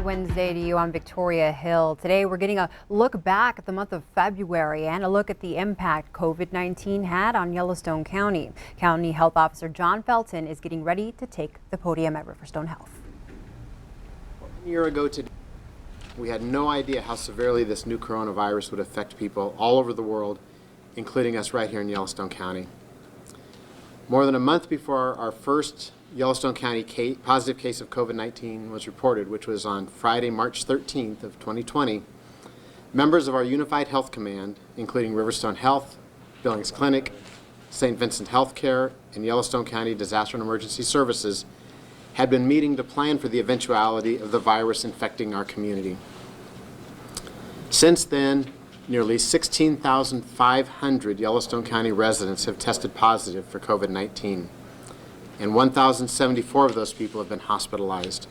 Wednesday to you on Victoria Hill. Today we're getting a look back at the month of February and a look at the impact COVID-19 had on Yellowstone County. County Health Officer John Felton is getting ready to take the podium at Riverstone Health. A year ago today, we had no idea how severely this new coronavirus would affect people all over the world, including us right here in Yellowstone County. More than a month before our first Yellowstone County positive case of COVID-19 was reported, which was on Friday, March 13th of 2020, members of our Unified Health Command, including Riverstone Health, Billings Clinic, St. Vincent Healthcare, and Yellowstone County Disaster and Emergency Services, had been meeting to plan for the eventuality of the virus infecting our community. Since then, nearly 16,500 Yellowstone County residents have tested positive for COVID-19. And 1,074 of those people have been hospitalized.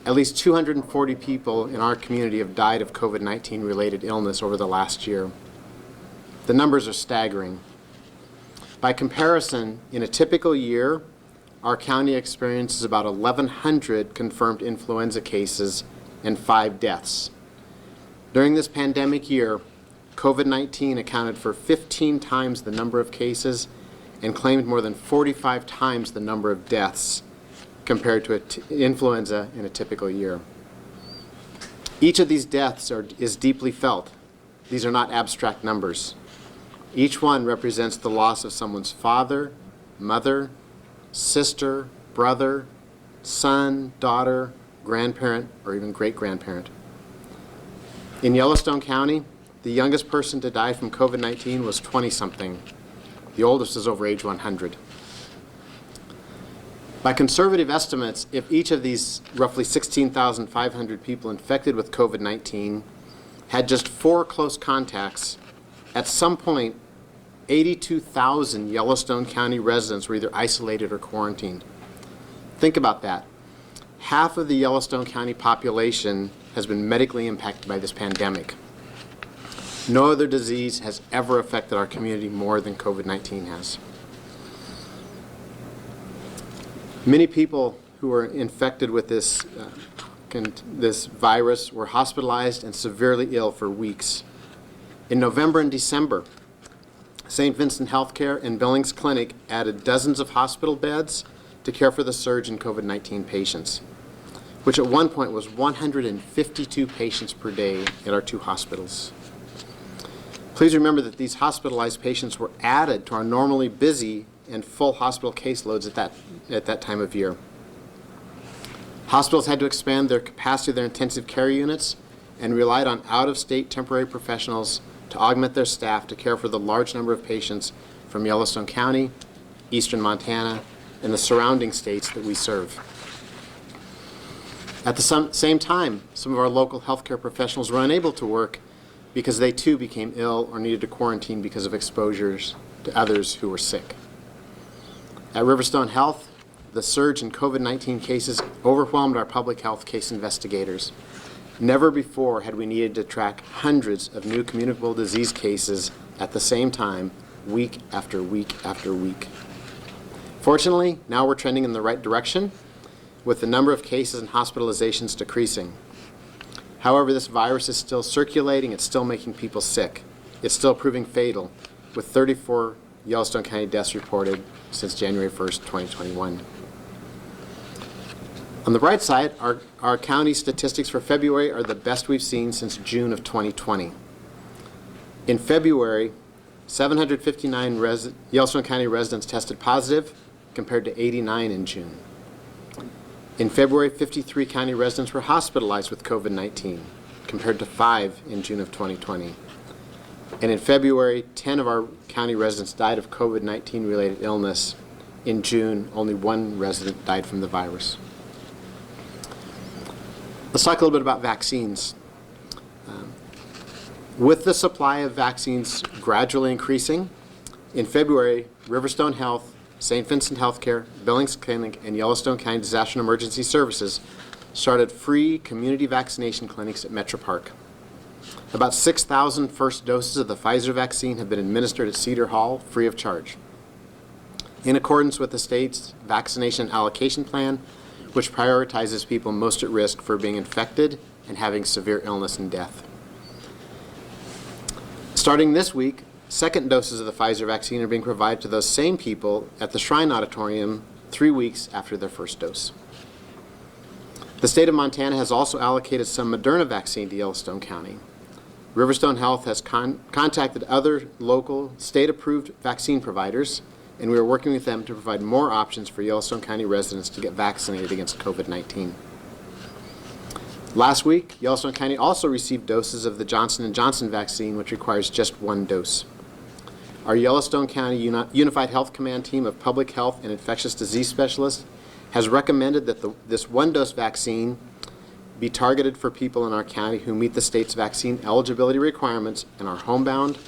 At least 240 people in our community have died of COVID-19 related illness over the last year. The numbers are staggering. By comparison, in a typical year, our county experiences about 1,100 confirmed influenza cases and 5 deaths. During this pandemic year, COVID-19 accounted for 15 times the number of cases and claimed more than 45 times the number of deaths compared to influenza in a typical year. Each of these deaths is deeply felt. These are not abstract numbers. Each one represents the loss of someone's father, mother, sister, brother, son, daughter, grandparent, or even great-grandparent. In Yellowstone County, the youngest person to die from COVID-19 was 20-something. The oldest is over age 100. By conservative estimates, if each of these roughly 16,500 people infected with COVID-19 had just 4 close contacts, at some point, 82,000 Yellowstone County residents were either isolated or quarantined. Think about that. Half of the Yellowstone County population has been medically impacted by this pandemic. No other disease has ever affected our community more than COVID-19 has. Many people who were infected with this virus were hospitalized and severely ill for weeks. In November and December, St. Vincent Healthcare and Billings Clinic added dozens of hospital beds to care for the surge in COVID-19 patients, which at one point was 152 patients per day at our 2 hospitals. Please remember that these hospitalized patients were added to our normally busy and full hospital caseloads at that time of year. Hospitals had to expand their capacity of their intensive care units and relied on out-of-state temporary professionals to augment their staff to care for the large number of patients from Yellowstone County, eastern Montana, and the surrounding states that we serve. At the same time, some of our local healthcare professionals were unable to work because they too became ill or needed to quarantine because of exposures to others who were sick. At Riverstone Health, the surge in COVID-19 cases overwhelmed our public health case investigators. Never before had we needed to track hundreds of new communicable disease cases at the same time, week after week after week. Fortunately, now we're trending in the right direction, with the number of cases and hospitalizations decreasing. However, this virus is still circulating, it's still making people sick. It's still proving fatal, with 34 Yellowstone County deaths reported since January 1st, 2021. On the bright side, our county statistics for February are the best we've seen since June of 2020. In February, 759 Yellowstone County residents tested positive, compared to 89 in June. In February, 53 county residents were hospitalized with COVID-19, compared to 5 in June of 2020. And in February, 10 of our county residents died of COVID-19 related illness. In June, only 1 resident died from the virus. Let's talk a little bit about vaccines. With the supply of vaccines gradually increasing, in February, Riverstone Health, St. Vincent Healthcare, Billings Clinic, and Yellowstone County Disaster and Emergency Services started free community vaccination clinics at Metro Park. About 6,000 first doses of the Pfizer vaccine have been administered at Cedar Hall free of charge. In accordance with the state's vaccination allocation plan, which prioritizes people most at risk for being infected and having severe illness and death. Starting this week, second doses of the Pfizer vaccine are being provided to those same people at the Shrine Auditorium 3 weeks after their first dose. The state of Montana has also allocated some Moderna vaccine to Yellowstone County. Riverstone Health has contacted other local, state-approved vaccine providers, and we are working with them to provide more options for Yellowstone County residents to get vaccinated against COVID-19. Last week, Yellowstone County also received doses of the Johnson & Johnson vaccine, which requires just 1 dose. Our Yellowstone County Unified Health Command team of public health and infectious disease specialists has recommended that this 1-dose vaccine be targeted for people in our county who meet the state's vaccine eligibility requirements and are homebound,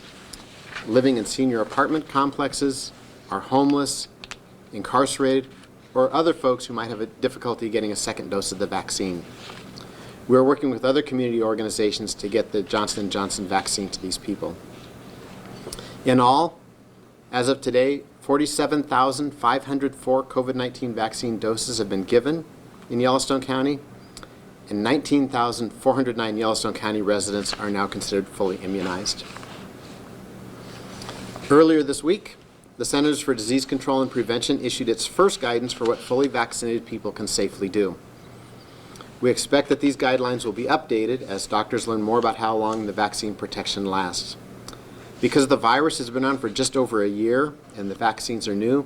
living in senior apartment complexes, are homeless, incarcerated, or other folks who might have a difficulty getting a second dose of the vaccine. We are working with other community organizations to get the Johnson & Johnson vaccine to these people. In all, as of today, 47,504 COVID-19 vaccine doses have been given in Yellowstone County, and 19,409 Yellowstone County residents are now considered fully immunized. Earlier this week, the Centers for Disease Control and Prevention issued its first guidance for what fully vaccinated people can safely do. We expect that these guidelines will be updated as doctors learn more about how long the vaccine protection lasts. Because the virus has been on for just over a year and the vaccines are new,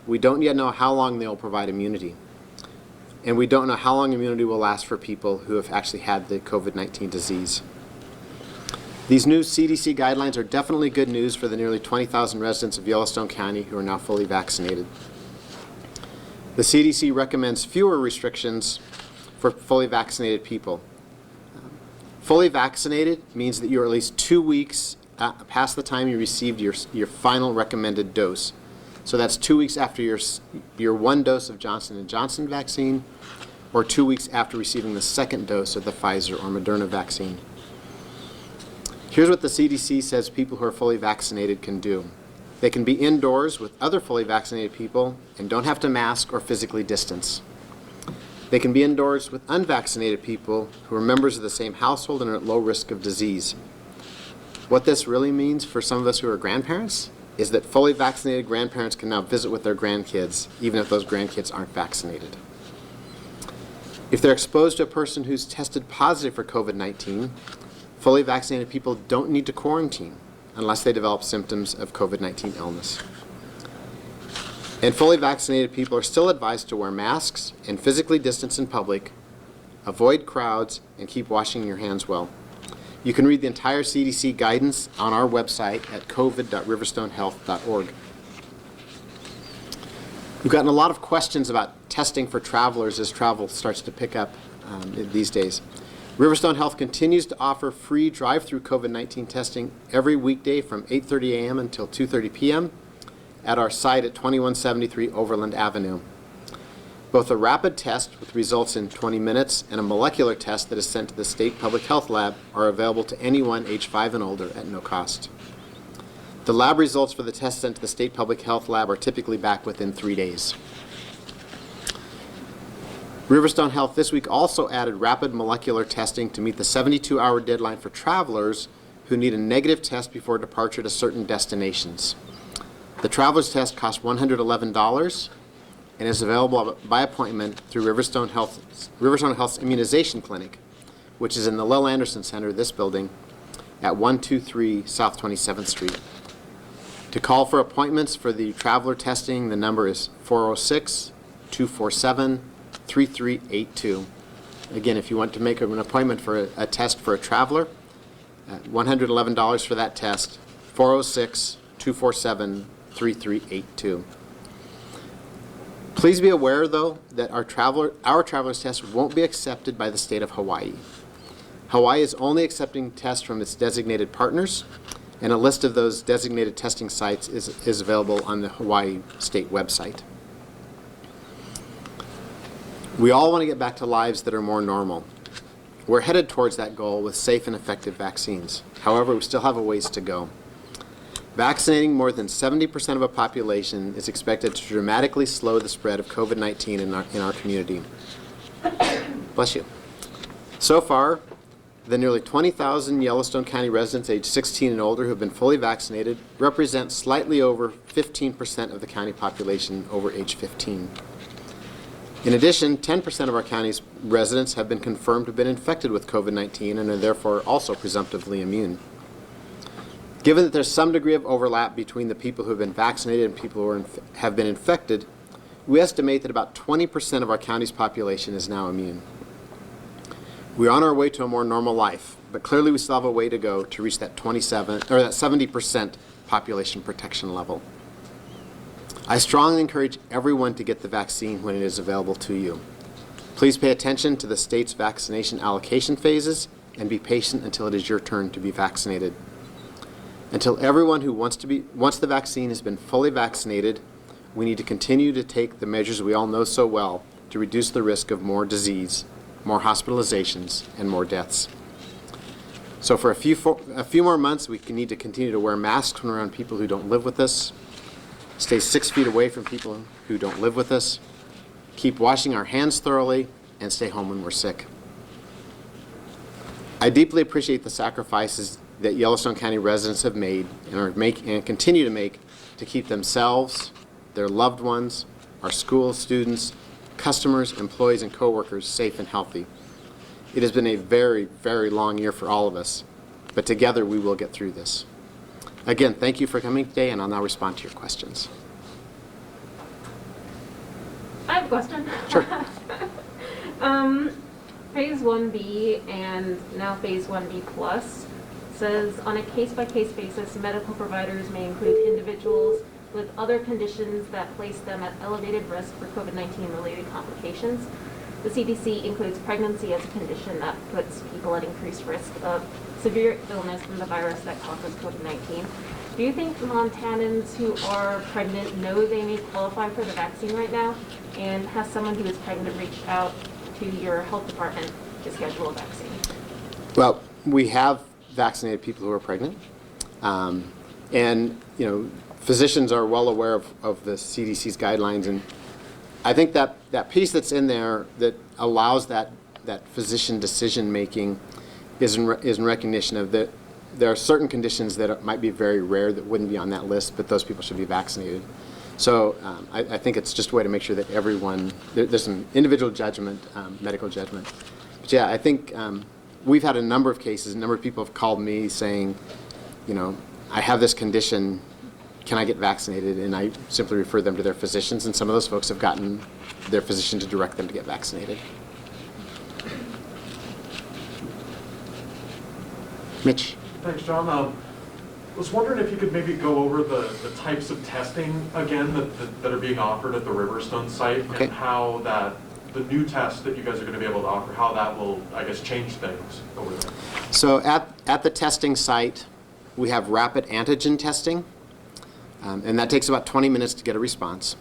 we don't yet know how long they will provide immunity. And we don't know how long immunity will last for people who have actually had the COVID-19 disease. These new CDC guidelines are definitely good news for the nearly 20,000 residents of Yellowstone County who are now fully vaccinated. The CDC recommends fewer restrictions for fully vaccinated people. Fully vaccinated means that you're at least 2 weeks past the time you received your final recommended dose. So that's 2 weeks after your 1 dose of Johnson & Johnson vaccine, or 2 weeks after receiving the second dose of the Pfizer or Moderna vaccine. Here's what the CDC says people who are fully vaccinated can do. They can be indoors with other fully vaccinated people and don't have to mask or physically distance. They can be indoors with unvaccinated people who are members of the same household and are at low risk of disease. What this really means for some of us who are grandparents is that fully vaccinated grandparents can now visit with their grandkids, even if those grandkids aren't vaccinated. If they're exposed to a person who's tested positive for COVID-19, fully vaccinated people don't need to quarantine unless they develop symptoms of COVID-19 illness. And fully vaccinated people are still advised to wear masks and physically distance in public, avoid crowds, and keep washing your hands well. You can read the entire CDC guidance on our website at covid.riverstonehealth.org. We've gotten a lot of questions about testing for travelers as travel starts to pick up these days. Riverstone Health continues to offer free drive-through COVID-19 testing every weekday from 8:30 a.m. until 2:30 p.m. at our site at 2173 Overland Avenue. Both a rapid test with results in 20 minutes and a molecular test that is sent to the State Public Health Lab are available to anyone age 5 and older at no cost. The lab results for the test sent to the State Public Health Lab are typically back within 3 days. Riverstone Health this week also added rapid molecular testing to meet the 72-hour deadline for travelers who need a negative test before departure to certain destinations. The traveler's test costs $111 and is available by appointment through Riverstone Health's Immunization Clinic, which is in the Lil Anderson Center, this building, at 123 South 27th Street. To call for appointments for the traveler testing, the number is 406-247-3382. Again, if you want to make an appointment for a test for a traveler, $111 for that test, 406-247-3382. Please be aware, though, that our traveler's test won't be accepted by the state of Hawaii. Hawaii is only accepting tests from its designated partners, and a list of those designated testing sites is available on the Hawaii state website. We all want to get back to lives that are more normal. We're headed towards that goal with safe and effective vaccines. However, we still have a ways to go. Vaccinating more than 70% of a population is expected to dramatically slow the spread of COVID-19 in our community. Bless you. So far, the nearly 20,000 Yellowstone County residents aged 16 and older who have been fully vaccinated represent slightly over 15% of the county population over age 15. In addition, 10% of our county's residents have been confirmed to have been infected with COVID-19 and are therefore also presumptively immune. Given that there's some degree of overlap between the people who have been vaccinated and people who have been infected, we estimate that about 20% of our county's population is now immune. We're on our way to a more normal life, but clearly we still have a way to go to reach that 70% population protection level. I strongly encourage everyone to get the vaccine when it is available to you. Please pay attention to the state's vaccination allocation phases and be patient until it is your turn to be vaccinated. Until everyone who wants the vaccine has been fully vaccinated, we need to continue to take the measures we all know so well to reduce the risk of more disease, more hospitalizations, and more deaths. So for a few more months, we need to continue to wear masks when we're around people who don't live with us, stay 6 feet away from people who don't live with us, keep washing our hands thoroughly, and stay home when we're sick. I deeply appreciate the sacrifices that Yellowstone County residents have made and continue to make to keep themselves, their loved ones, our school students, customers, employees, and coworkers safe and healthy. It has been a very, very long year for all of us, but together we will get through this. Again, thank you for coming today, and I'll now respond to your questions. I have a question. Sure. Phase 1B and now Phase 1B Plus says on a case-by-case basis, medical providers may include individuals with other conditions that place them at elevated risk for COVID-19 related complications. The CDC includes pregnancy as a condition that puts people at increased risk of severe illness from the virus that causes COVID-19. Do you think Montanans who are pregnant know they may qualify for the vaccine right now? And has someone who is pregnant reached out to your health department to schedule a vaccine? Well, we have vaccinated people who are pregnant. And, physicians are well aware of the CDC's guidelines. And I think that piece that's in there that allows that physician decision-making is in recognition of that there are certain conditions that might be very rare that wouldn't be on that list, but those people should be vaccinated. So I think it's just a way to make sure that everyone, there's some individual judgment, medical judgment. But yeah, I think we've had a number of cases, a number of people have called me saying, I have this condition, can I get vaccinated? And I simply refer them to their physicians, and some of those folks have gotten their physician to direct them to get vaccinated. Mitch. Thanks, John. I was wondering if you could maybe go over the types of testing again that are being offered at the Riverstone site, Okay. and how the new test that you guys are going to be able to offer, how that will, I guess, change things over there. So at the testing site, we have rapid antigen testing, and that takes about 20 minutes to get a response.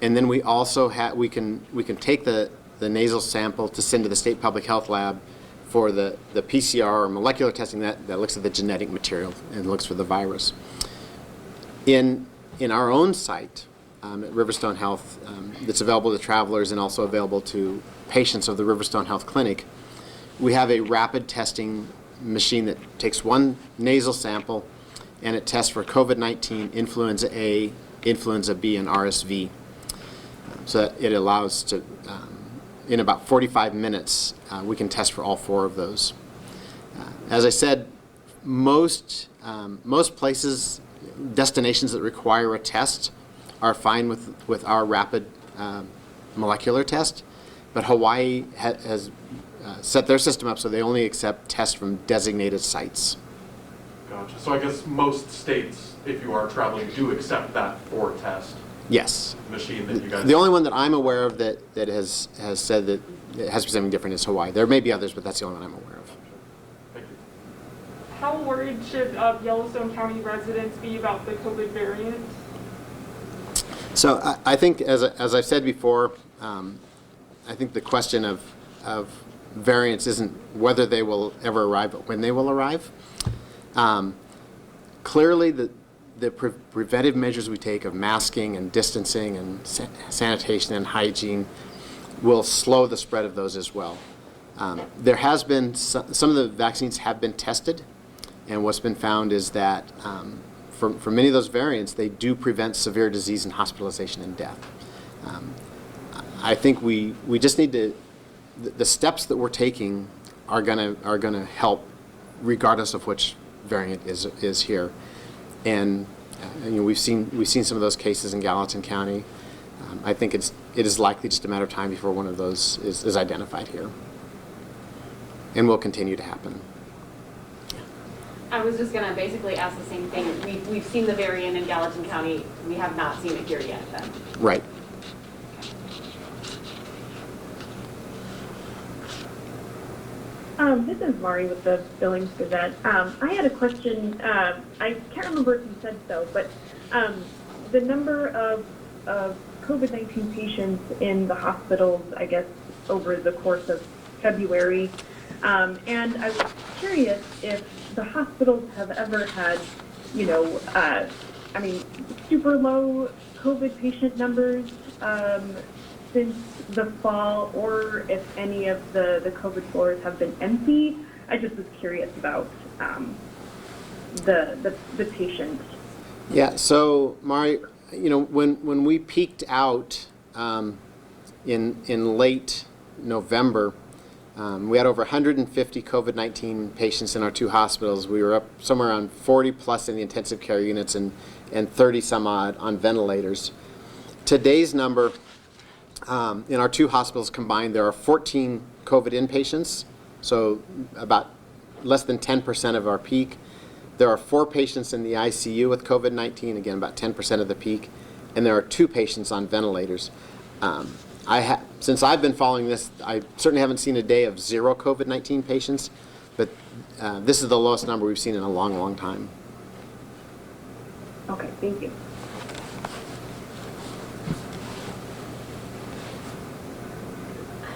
And then we also we can take the nasal sample to send to the state public health lab for the PCR or molecular testing that looks at the genetic material and looks for the virus. In our own site at Riverstone Health, that's available to travelers and also available to patients of the Riverstone Health Clinic, we have a rapid testing machine that takes one nasal sample and it tests for COVID-19, influenza A, influenza B, and RSV. So that it allows to, in about 45 minutes, we can test for all 4 of those. As I said, most places, destinations that require a test are fine with our rapid molecular test, but Hawaii has set their system up so they only accept tests from designated sites. Gotcha. So I guess most states, if you are traveling, do accept that 4 test Yes. machine that you guys. The only one that I'm aware of that has said that it has to be something different is Hawaii. There may be others, but that's the only one I'm aware of. Thank you. How worried should Yellowstone County residents be about the COVID variant? So I think, as I've said before, I think the question of variants isn't whether they will ever arrive, but when they will arrive. Clearly, the preventive measures we take of masking and distancing and sanitation and hygiene will slow the spread of those as well. There has been some of the vaccines have been tested, and what's been found is that for many of those variants, they do prevent severe disease and hospitalization and death. I think we just need to, the steps that we're taking are gonna help regardless of which variant is here. And we've seen some of those cases in Gallatin County. I think it is likely just a matter of time before one of those is identified here, and will continue to happen. I was just going to basically ask the same thing. We've seen the variant in Gallatin County. We have not seen it here yet, then. Right. This is Mari with the Billings Gazette. I had a question. I can't remember if you said so, but the number of COVID-19 patients in the hospitals, I guess, over the course of February. And I was curious if the hospitals have ever had, super low COVID patient numbers since the fall, or if any of the COVID floors have been empty. I just was curious about the patient. Yeah, so Mari, when we peaked out in late November, we had over 150 COVID-19 patients in our two hospitals. We were up somewhere around 40 plus in the intensive care units and 30 some odd on ventilators. Today's number in our two hospitals combined, there are 14 COVID inpatients, so about less than 10% of our peak. There are 4 patients in the ICU with COVID-19, again about 10% of the peak, and there are 2 patients on ventilators. Since I've been following this, I certainly haven't seen a day of 0 COVID-19 patients, but this is the lowest number we've seen in a long, long time. Okay, thank you.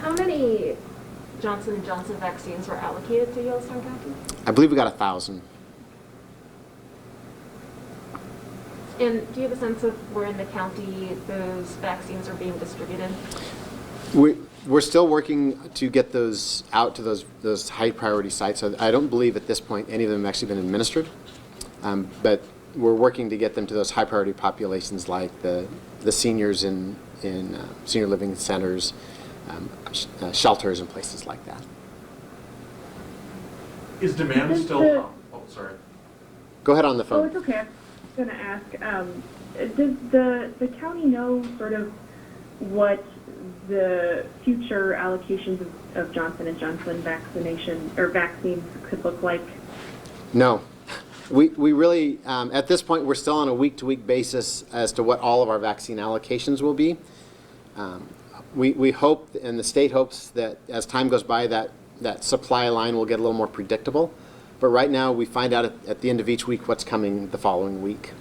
How many Johnson & Johnson vaccines were allocated to Yellowstone County? I believe we got 1,000. And do you have a sense of where in the county those vaccines are being distributed? We're still working to get those out to those high priority sites. So I don't believe at this point any of them have actually been administered, but we're working to get them to those high priority populations like the seniors in senior living centers, shelters and places like that. Is demand still? Oh, sorry. Go ahead on the phone. Oh, it's okay. I was going to ask, does the county know sort of what the future allocations of Johnson & Johnson vaccination or vaccines could look like? No. We really, at this point, we're still on a week-to-week basis as to what all of our vaccine allocations will be. We hope, and the state hopes, that as time goes by that supply line will get a little more predictable. But right now, we find out at the end of each week what's coming the following week.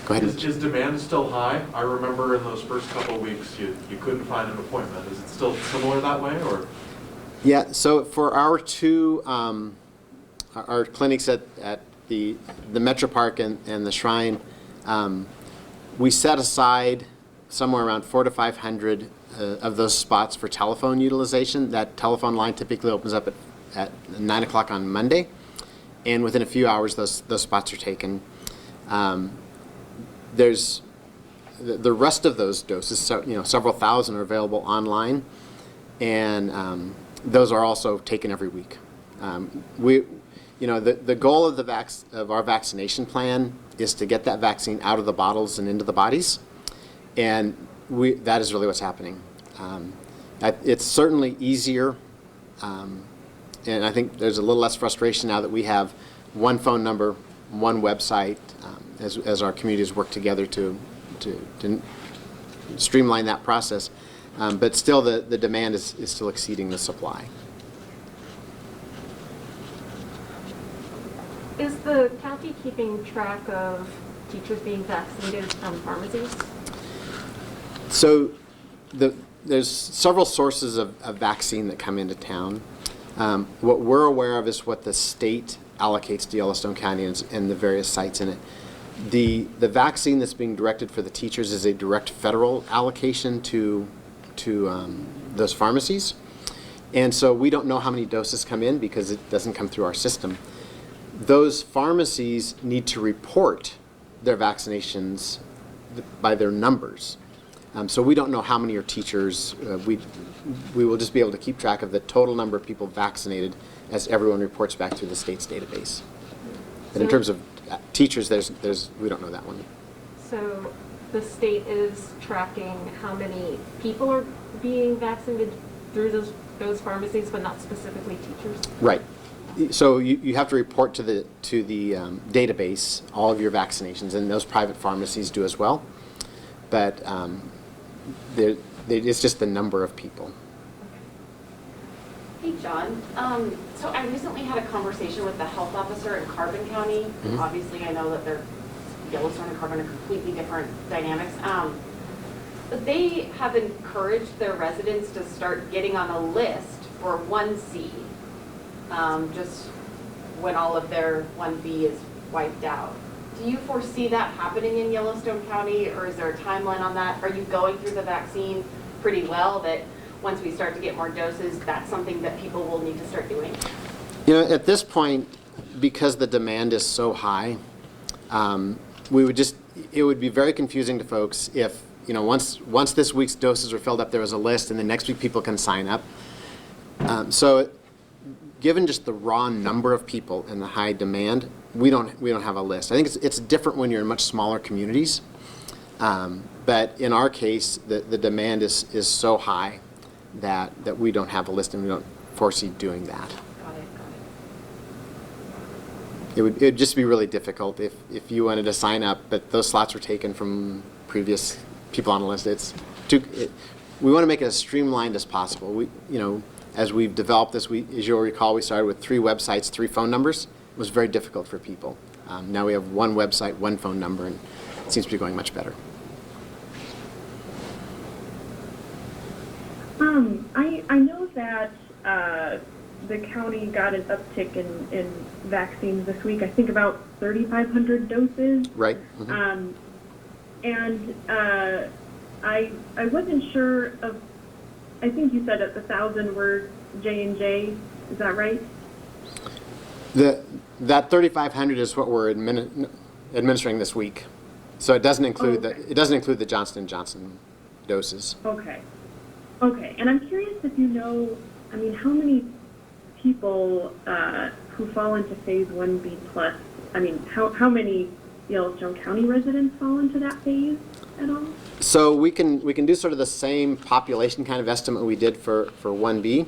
Go ahead. Is demand still high? I remember in those first couple of weeks you couldn't find an appointment. Is it still similar that way, or? Yeah, so for our two, our clinics at the Metro Park and the Shrine, we set aside somewhere around 400 to 500 of those spots for telephone utilization. That telephone line typically opens up at 9 o'clock on Monday, and within a few hours those spots are taken. There's the rest of those doses, so, several thousand are available online, and those are also taken every week. The goal of our vaccination plan is to get that vaccine out of the bottles and into the bodies, and that is really what's happening. It's certainly easier, and I think there's a little less frustration now that we have one phone number, one website, as our communities work together to streamline that process. But still, the demand is still exceeding the supply. Is the county keeping track of teachers being vaccinated from pharmacies? So there's several sources of vaccine that come into town. What we're aware of is what the state allocates to Yellowstone County and the various sites in it. The vaccine that's being directed for the teachers is a direct federal allocation to those pharmacies. And so we don't know how many doses come in because it doesn't come through our system. Those pharmacies need to report their vaccinations by their numbers. So we don't know how many are teachers. We will just be able to keep track of the total number of people vaccinated as everyone reports back through the state's database. But in terms of teachers, we don't know that one. So the state is tracking how many people are being vaccinated through those pharmacies, but not specifically teachers? Right. So you have to report to the database all of your vaccinations, and those private pharmacies do as well. But it's just the number of people. Hey, John. So I recently had a conversation with the health officer in Carbon County. Mm-hmm. Obviously, I know that Yellowstone and Carbon are completely different dynamics. But they have encouraged their residents to start getting on a list for 1C, just when all of their 1B is wiped out. Do you foresee that happening in Yellowstone County, or is there a timeline on that? Are you going through the vaccine pretty well that once we start to get more doses, that's something that people will need to start doing? You know, at this point, because the demand is so high, it would be very confusing to folks if, once this week's doses are filled up, there was a list, and the next week people can sign up. So given just the raw number of people and the high demand, we don't have a list. I think it's different when you're in much smaller communities. But in our case, the demand is so high that we don't have a list, and we don't foresee doing that. Got it. It would just be really difficult if you wanted to sign up, but those slots were taken from previous people on the list. We want to make it as streamlined as possible. As we've developed this, as you'll recall, we started with 3 websites, 3 phone numbers. It was very difficult for people. Now we have 1 website, 1 phone number, and it seems to be going much better. I know that the county got an uptick in vaccines this week. I think about 3,500 doses. Right. Mm-hmm. And I wasn't sure of. I think you said 1,000 were J&J. Is that right? That 3,500 is what we're administering this week. So it doesn't include the Johnson & Johnson doses. Okay. And I'm curious if you know, how many people who fall into phase 1B plus, how many Yellowstone County residents fall into that phase at all? So we can do sort of the same population kind of estimate we did for 1B.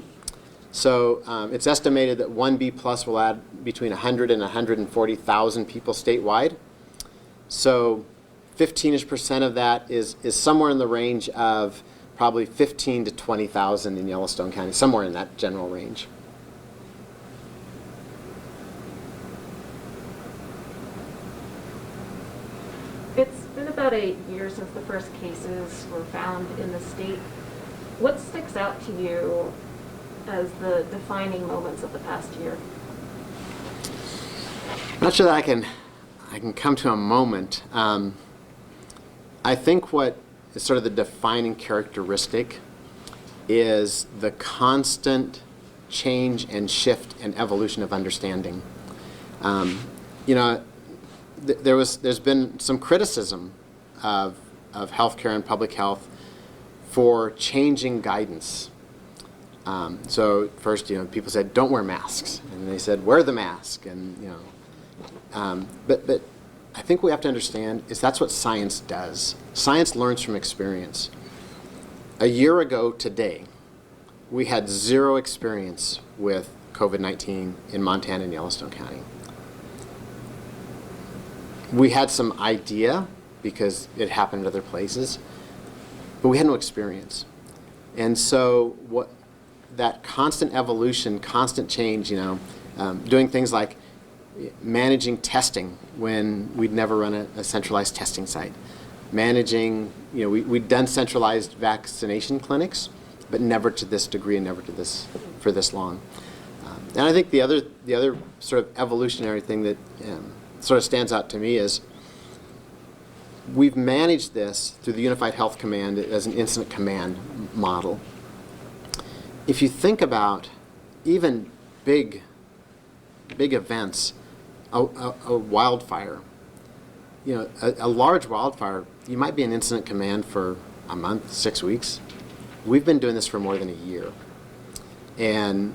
So it's estimated that 1B plus will add between 100 and 140,000 people statewide. So 15% of that is somewhere in the range of probably 15 to 20,000 in Yellowstone County, somewhere in that general range. It's been about a year since the first cases were found in the state. What sticks out to you as the defining moments of the past year? I'm not sure that I can come to a moment. I think what is sort of the defining characteristic is the constant change and shift and evolution of understanding. There's been some criticism of healthcare and public health for changing guidance. So first, people said don't wear masks, and they said wear the mask, and but I think we have to understand is that's what science does. Science learns from experience. A year ago today, we had 0 experience with COVID-19 in Montana and Yellowstone County. We had some idea because it happened in other places, but we had no experience. And so that constant evolution, constant change, doing things like managing testing when we'd never run a centralized testing site. Managing, we'd done centralized vaccination clinics, but never to this degree and never for this long. And I think the other sort of evolutionary thing that sort of stands out to me is we've managed this through the Unified Health Command as an incident command model. If you think about even big events, a wildfire, you know, a large wildfire, you might be in incident command for a month, 6 weeks. We've been doing this for more than a year. And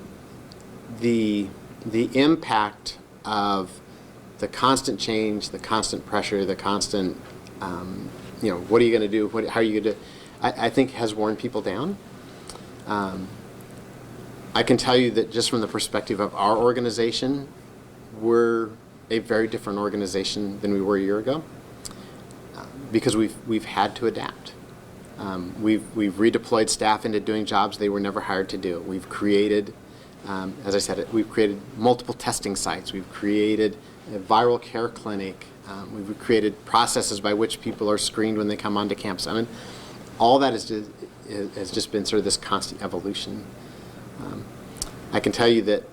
the impact of the constant change, the constant pressure, the constant, you know, what are you going to do? How are you going to do? I think has worn people down. I can tell you that just from the perspective of our organization, we're a very different organization than we were a year ago because we've had to adapt. We've redeployed staff into doing jobs they were never hired to do. We've created, as I said, we've created multiple testing sites. We've created a viral care clinic. We've created processes by which people are screened when they come onto campus. I mean, all that has just been sort of this constant evolution. I can tell you that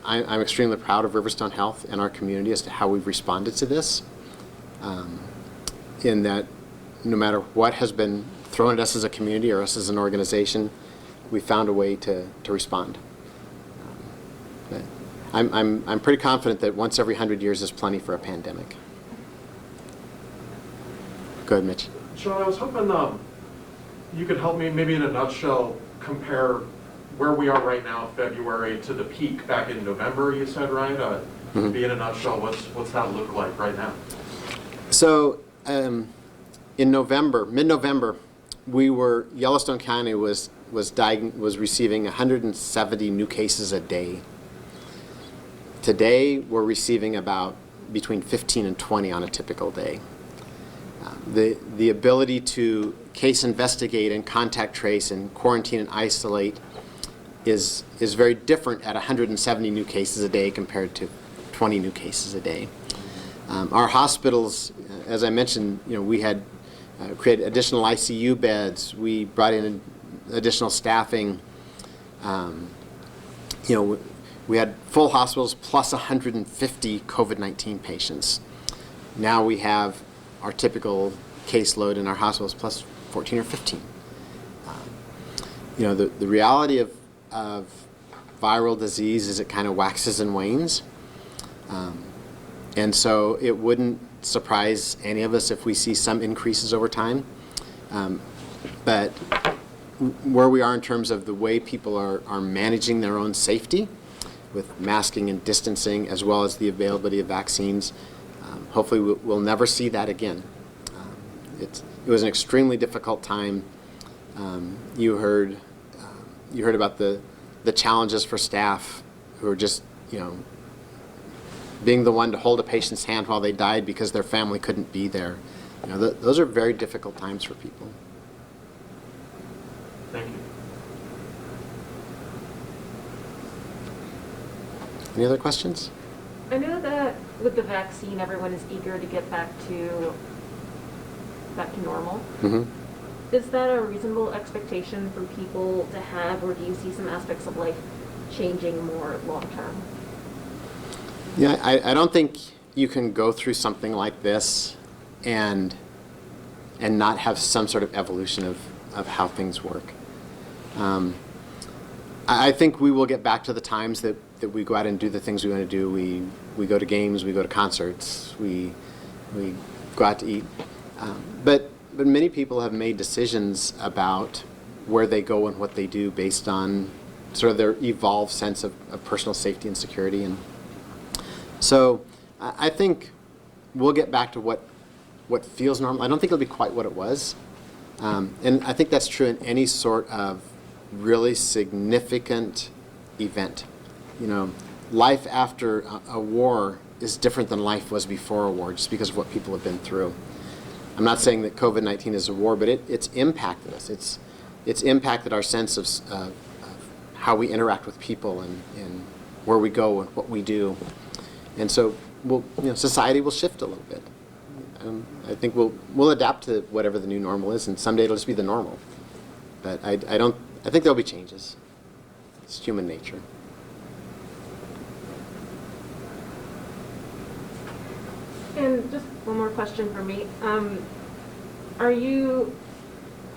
I'm extremely proud of Riverstone Health and our community as to how we've responded to this, in that no matter what has been thrown at us as a community or us as an organization, we found a way to respond. But I'm pretty confident that once every 100 years is plenty for a pandemic. Go ahead, Mitch. Sean, I was hoping you could help me maybe in a nutshell compare where we are right now, February, to the peak back in November, you said, right? Be in a nutshell, what's that look like right now? So in November, mid-November, Yellowstone County was receiving 170 new cases a day. Today, we're receiving about between 15 and 20 on a typical day. The ability to case investigate and contact trace and quarantine and isolate is very different at 170 new cases a day compared to 20 new cases a day. Our hospitals, as I mentioned, you know, we had created additional ICU beds. We brought in additional staffing. You know, we had full hospitals plus 150 COVID-19 patients. Now we have our typical caseload in our hospitals plus 14 or 15. You know, the reality of viral disease is it kind of waxes and wanes. And so it wouldn't surprise any of us if we see some increases over time. But where we are in terms of the way people are managing their own safety with masking and distancing, as well as the availability of vaccines, hopefully we'll never see that again. It was an extremely difficult time. You heard about the challenges for staff who are just, you know, being the one to hold a patient's hand while they died because their family couldn't be there. You know, those are very difficult times for people. Thank you. Any other questions? I know that with the vaccine, everyone is eager to get back to normal. Mm-hmm. Is that a reasonable expectation for people to have, or do you see some aspects of life changing more long term? Yeah, I don't think you can go through something like this and not have some sort of evolution of how things work. I think we will get back to the times that we go out and do the things we want to do. We go to games, we go to concerts, we go out to eat. But many people have made decisions about where they go and what they do based on sort of their evolved sense of personal safety and security. And so I think we'll get back to what feels normal. I don't think it'll be quite what it was. And I think that's true in any sort of really significant event. You know, life after a war is different than life was before a war just because of what people have been through. I'm not saying that COVID-19 is a war, but it's impacted us. It's impacted our sense of how we interact with people and where we go and what we do. And so society will shift a little bit. I think we'll adapt to whatever the new normal is, and someday it'll just be the normal. But I think there'll be changes. It's human nature. And just one more question for me. Are you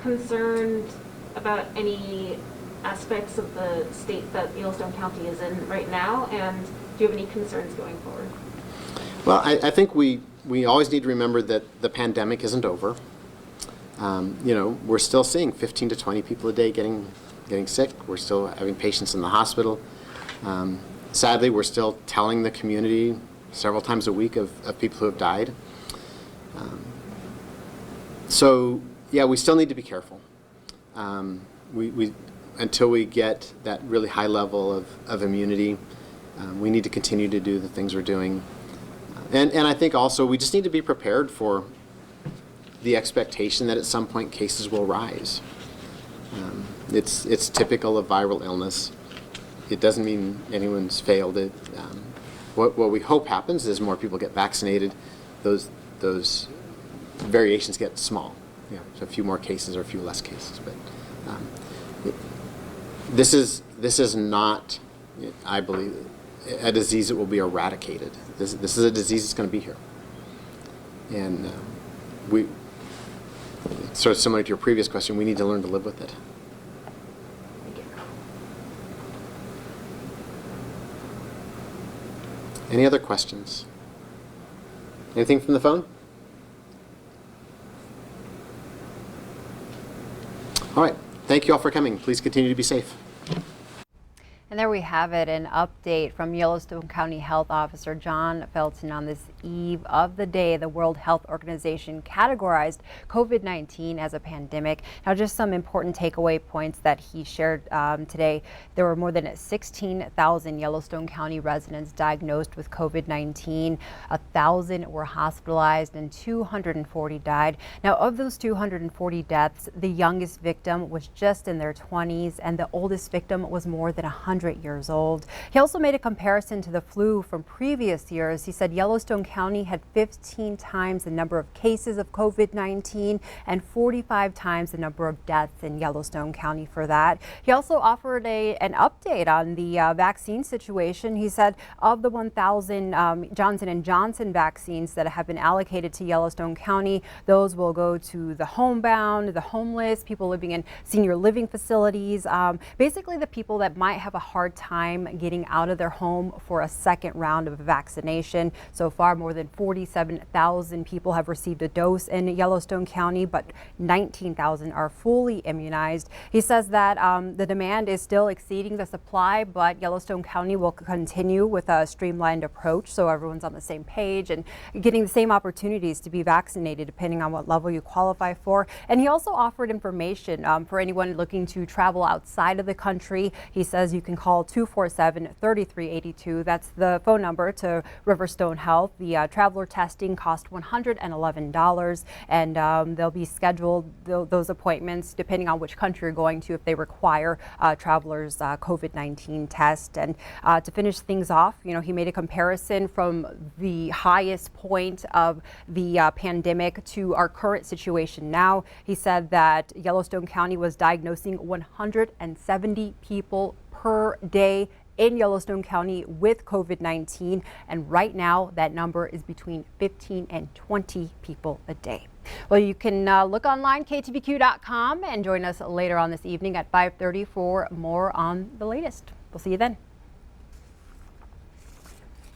concerned about any aspects of the state that Yellowstone County is in right now? And do you have any concerns going forward? Well, I think we always need to remember that the pandemic isn't over. We're still seeing 15 to 20 people a day getting sick. We're still having patients in the hospital. Sadly, we're still telling the community several times a week of people who have died. So, yeah, we still need to be careful. Until we get that really high level of immunity, we need to continue to do the things we're doing. And I think also we just need to be prepared for the expectation that at some point cases will rise. It's typical of viral illness. It doesn't mean anyone's failed it. What we hope happens is more people get vaccinated. Those variations get small. So a few more cases or a few less cases. But this is not, I believe, a disease that will be eradicated. This is a disease that's going to be here. And sort of similar to your previous question, we need to learn to live with it. Any other questions? Anything from the phone? All right. Thank you all for coming. Please continue to be safe. And there we have it, an update from Yellowstone County Health Officer John Felton on this eve of the day. The World Health Organization categorized COVID-19 as a pandemic. Now, just some important takeaway points that he shared today. There were more than 16,000 Yellowstone County residents diagnosed with COVID-19. 1,000 were hospitalized and 240 died. Now, of those 240 deaths, the youngest victim was just in their 20s, and the oldest victim was more than 100 years old. He also made a comparison to the flu from previous years. He said Yellowstone County had 15 times the number of cases of COVID-19 and 45 times the number of deaths in Yellowstone County for that. He also offered an update on the vaccine situation. He said of the 1,000 Johnson & Johnson vaccines that have been allocated to Yellowstone County, those will go to the homebound, the homeless, people living in senior living facilities, basically the people that might have a hard time getting out of their home for a second round of vaccination. So far, more than 47,000 people have received a dose in Yellowstone County, but 19,000 are fully immunized. He says that the demand is still exceeding the supply, but Yellowstone County will continue with a streamlined approach so everyone's on the same page and getting the same opportunities to be vaccinated depending on what level you qualify for. And he also offered information for anyone looking to travel outside of the country. He says you can call 247-3382. That's the phone number to Riverstone Health. The traveler testing cost $111, and they'll be scheduled those appointments depending on which country you're going to if they require travelers COVID-19 test. And to finish things off, he made a comparison from the highest point of the pandemic to our current situation now. He said that Yellowstone County was diagnosing 170 people per day in Yellowstone County with COVID-19, and right now that number is between 15 and 20 people a day. Well, you can look online, ktvq.com, and join us later on this evening at 5:30 for more on the latest. We'll see you then.